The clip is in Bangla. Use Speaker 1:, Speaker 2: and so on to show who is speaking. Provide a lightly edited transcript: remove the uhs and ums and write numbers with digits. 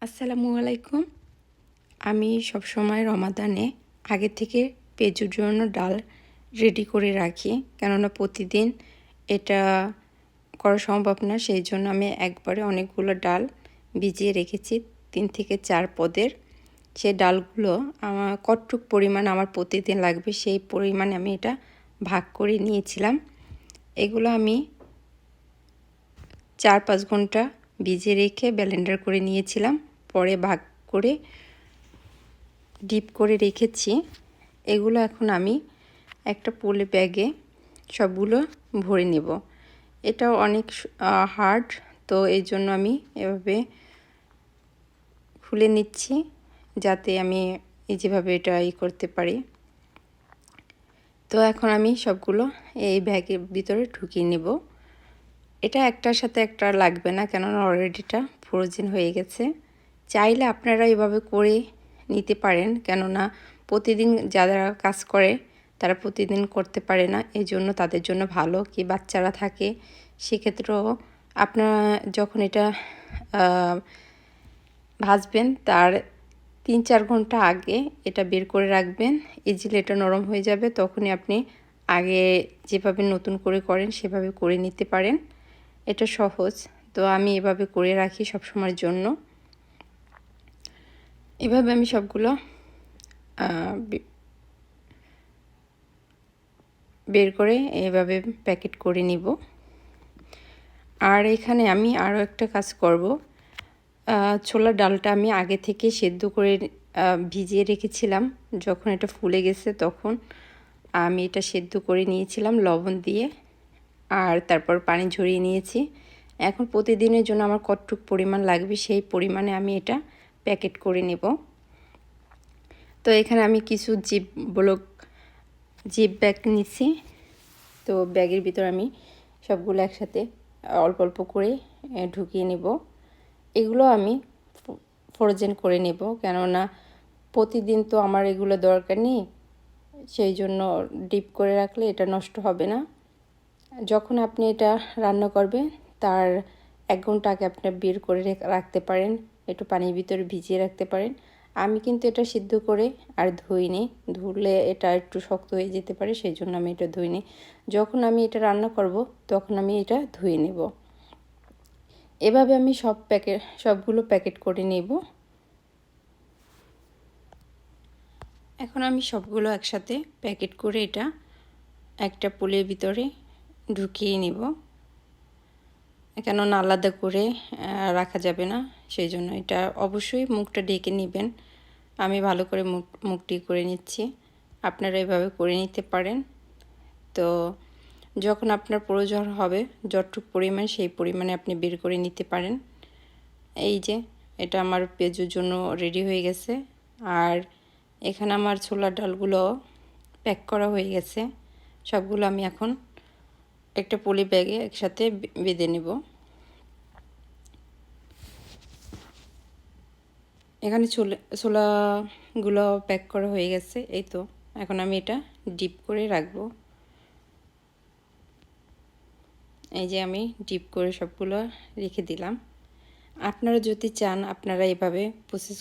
Speaker 1: আসসালামু আলাইকুম। আমি সবসময় রমাদানে আগে থেকে পেঁয়াজুর জন্য ডাল রেডি করে রাখি, কেননা প্রতিদিন এটা করা সম্ভব না। সেই জন্য আমি একবারে অনেকগুলো ডাল ভিজিয়ে রেখেছি, 3 থেকে 4 পদের। সেই ডালগুলো আমার কতটুক পরিমাণ আমার প্রতিদিন লাগবে সেই পরিমাণে আমি এটা ভাগ করে নিয়েছিলাম। এগুলো আমি 4-5 ঘন্টা ভিজিয়ে রেখে ব্লেন্ডার করে নিয়েছিলাম, পরে ভাগ করে ডিপ করে রেখেছি। এগুলো এখন আমি একটা পলি ব্যাগে সবগুলো ভরে নেব। এটা অনেক হার্ড, তো এই জন্য আমি এভাবে খুলে নিচ্ছি যাতে আমি যেভাবে এটা করতে পারি। তো এখন আমি সবগুলো এই ব্যাগের ভিতরে ঢুকিয়ে নেব। এটা একটার সাথে একটা লাগবে না, কেননা অলরেডি এটা ফ্রোজেন হয়ে গেছে। চাইলে আপনারা এভাবে করে নিতে পারেন, কেননা প্রতিদিন যারা কাজ করে তারা প্রতিদিন করতে পারে না, এই জন্য তাদের জন্য ভালো। কি বাচ্চারা থাকে সেক্ষেত্রেও আপনারা যখন এটা ভাজবেন তার 3-4 ঘন্টা আগে এটা বের করে রাখবেন, ইজিলি এটা নরম হয়ে যাবে। তখনই আপনি আগে যেভাবে নতুন করে করেন সেভাবে করে নিতে পারেন। এটা সহজ, তো আমি এভাবে করে রাখি সব সময়ের জন্য। এভাবে আমি সবগুলো বের করে এভাবে প্যাকেট করে নিব। আর এখানে আমি আরও একটা কাজ করব। ছোলার ডালটা আমি আগে থেকে সেদ্ধ করে ভিজিয়ে রেখেছিলাম। যখন এটা ফুলে গেছে তখন আমি এটা সেদ্ধ করে নিয়েছিলাম লবণ দিয়ে, আর তারপর পানি ঝরিয়ে নিয়েছি। এখন প্রতিদিনের জন্য আমার কতটুকু পরিমাণ লাগবে সেই পরিমাণে আমি এটা প্যাকেট করে নেব। তো এখানে আমি কিছু জিপ ব্যাগ নিচ্ছি। তো ব্যাগের ভিতর আমি সবগুলো একসাথে অল্প অল্প করে ঢুকিয়ে নেব। এগুলো আমি ফ্রোজেন করে নেব, কেননা প্রতিদিন তো আমার এগুলো দরকার নেই। সেই জন্য ডিপ করে রাখলে এটা নষ্ট হবে না। যখন আপনি এটা রান্না করবেন তার 1 ঘন্টা আগে আপনি বের করে রাখতে পারেন, একটু পানির ভিতরে ভিজিয়ে রাখতে পারেন। আমি কিন্তু এটা সিদ্ধ করে আর ধুইনি, ধুলে এটা একটু শক্ত হয়ে যেতে পারে, সেই জন্য আমি এটা ধুইনি। যখন আমি এটা রান্না করব তখন আমি এটা ধুয়ে নেব। এভাবে আমি সবগুলো প্যাকেট করে নেব। এখন আমি সবগুলো একসাথে প্যাকেট করে এটা একটা পুলের ভিতরে ঢুকিয়ে নেব, কেননা আলাদা করে রাখা যাবে না। সেই জন্য এটা অবশ্যই মুখটা ঢেকে নেবেন। আমি ভালো করে মুখটি করে নিচ্ছি, আপনারা এভাবে করে নিতে পারেন। তো যখন আপনার প্রয়োজন হবে যতটুকু পরিমাণ সেই পরিমাণে আপনি বের করে নিতে পারেন। এই যে এটা আমার পেঁয়াজুর জন্য রেডি হয়ে গেছে। আর এখানে আমার ছোলার ডালগুলো প্যাক করা হয়ে গেছে। সবগুলো আমি এখন একটা পলি ব্যাগে একসাথে বেঁধে নেব। এখানে ছোলাগুলো প্যাক করা হয়ে গেছে। এই তো এখন আমি এটা ডিপ করে রাখবো। এই যে আমি ডিপ করে সবগুলো রেখে দিলাম। আপনারা যদি চান আপনারা এভাবে প্রসেস